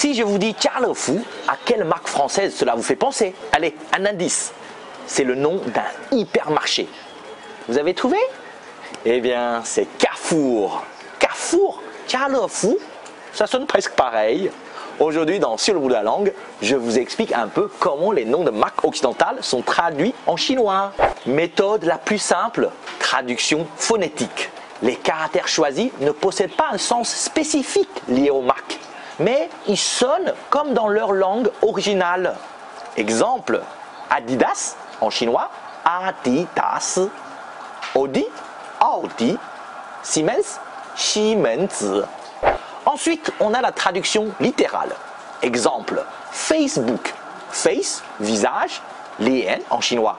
Si je vous dis Jialefu, à quelle marque française cela vous fait penser? Allez, un indice. C'est le nom d'un hypermarché. Vous avez trouvé? Eh bien, c'est Carrefour. Carrefour, Jialefu, ça sonne presque pareil. Aujourd'hui, dans Sur le bout de la langue, je vous explique un peu comment les noms de marques occidentales sont traduits en chinois. Méthode la plus simple, traduction phonétique. Les caractères choisis ne possèdent pas un sens spécifique lié aux marques, mais ils sonnent comme dans leur langue originale. Exemple, Adidas en chinois, Adidas, Audi, Audi, Siemens, Siemens. Ensuite, on a la traduction littérale. Exemple, Facebook, face, visage, lian en chinois,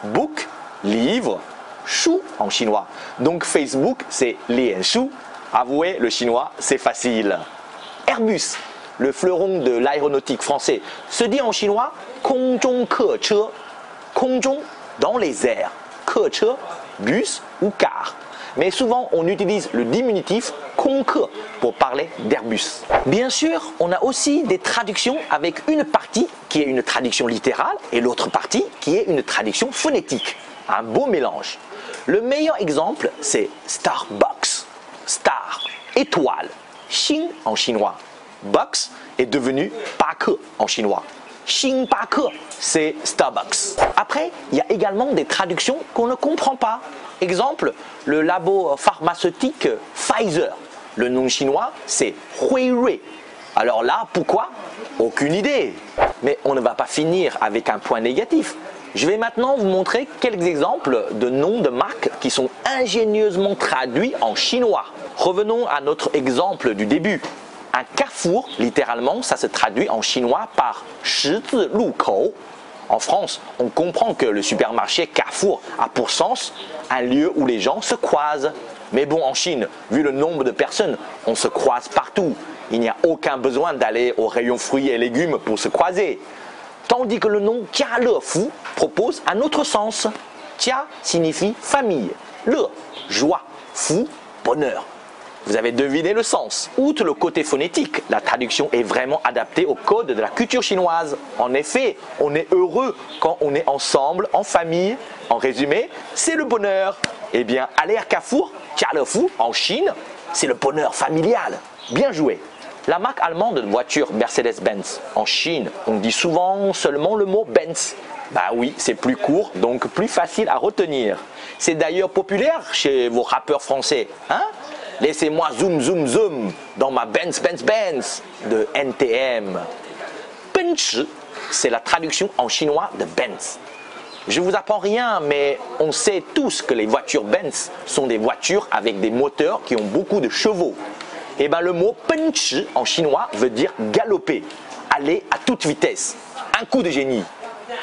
book, livre, shu en chinois. Donc Facebook, c'est lian shu. Avouez, le chinois, c'est facile. Airbus, le fleuron de l'aéronautique français, se dit en chinois Kongjong Keche, Kongjong dans les airs, Keche, bus ou car. Mais souvent, on utilise le diminutif Kongke pour parler d'Airbus. Bien sûr, on a aussi des traductions avec une partie qui est une traduction littérale et l'autre partie qui est une traduction phonétique. Un beau mélange. Le meilleur exemple, c'est Starbucks. Star, étoile. Xin en chinois. Box est devenu Bake en chinois. Xin Bake, c'est Starbucks. Après, il y a également des traductions qu'on ne comprend pas. Exemple, le labo pharmaceutique Pfizer. Le nom chinois, c'est Huirui. Alors là, pourquoi? Aucune idée. Mais on ne va pas finir avec un point négatif. Je vais maintenant vous montrer quelques exemples de noms de marques qui sont ingénieusement traduits en chinois. Revenons à notre exemple du début. Un carrefour, littéralement, ça se traduit en chinois par Shizi Lukou. En France, on comprend que le supermarché Carrefour a pour sens un lieu où les gens se croisent. Mais bon, en Chine, vu le nombre de personnes, on se croise partout. Il n'y a aucun besoin d'aller au rayon fruits et légumes pour se croiser. Tandis que le nom Jialefu propose un autre sens. Jia signifie famille, le, joie, fu, bonheur. Vous avez deviné le sens. Outre le côté phonétique, la traduction est vraiment adaptée au code de la culture chinoise. En effet, on est heureux quand on est ensemble, en famille. En résumé, c'est le bonheur. Eh bien, aller à Carrefour, Jialefu, en Chine, c'est le bonheur familial. Bien joué. La marque allemande de voiture Mercedes-Benz. En Chine, on dit souvent seulement le mot Benz. Bah oui, c'est plus court, donc plus facile à retenir. C'est d'ailleurs populaire chez vos rappeurs français, hein? Laissez-moi zoom zoom zoom dans ma Benz Benz Benz de NTM. Benz, c'est la traduction en chinois de Benz. Je ne vous apprends rien, mais on sait tous que les voitures Benz sont des voitures avec des moteurs qui ont beaucoup de chevaux. Et bien le mot Benz en chinois veut dire galoper, aller à toute vitesse. Un coup de génie.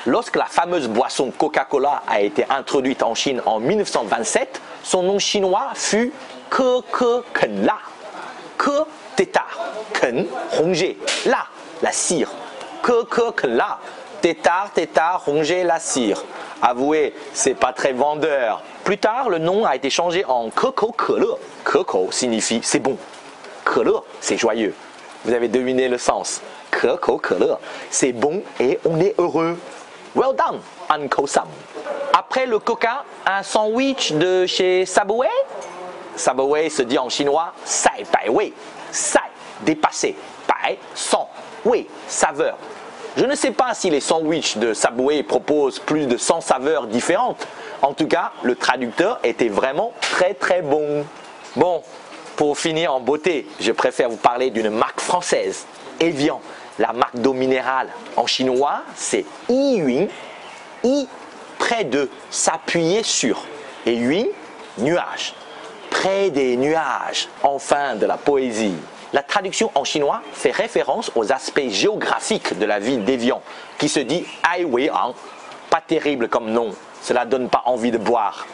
Lorsque la fameuse boisson Coca-Cola a été introduite en Chine en 1927, son nom chinois fut Ke Ken La. Ke tétard, Ken rongé, la cire. Ke Ken La. Tétard, rongé, la cire. Avouez, c'est pas très vendeur. Plus tard, le nom a été changé en Keko Kele. Keko signifie c'est bon. Kele, c'est joyeux. Vous avez deviné le sens. Keko Kele, c'est bon et on est heureux. Well done, Uncle Sam. Après le coca, un sandwich de chez Subway. Subway se dit en chinois Sai Bai Wei. Sai, dépassé. Bai, sang. Wei, saveur. Je ne sais pas si les sandwichs de Subway proposent plus de 100 saveurs différentes. En tout cas, le traducteur était vraiment très très bon. Bon, pour finir en beauté, je préfère vous parler d'une marque française, Evian. La marque d'eau minérale en chinois, c'est Yiyun. I, près de, s'appuyer sur. Et Yun, nuage. Près des nuages, enfin de la poésie. La traduction en chinois fait référence aux aspects géographiques de la ville d'Evian, qui se dit Ai Wei An. Pas terrible comme nom, cela donne pas envie de boire.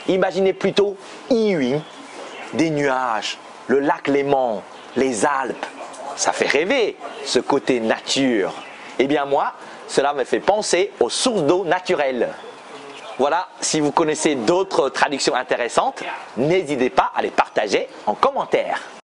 Imaginez plutôt Yiyun, des nuages, le lac Léman, les Alpes. Ça fait rêver, ce côté nature. Eh bien moi, cela me fait penser aux sources d'eau naturelles. Voilà, si vous connaissez d'autres traductions intéressantes, n'hésitez pas à les partager en commentaire.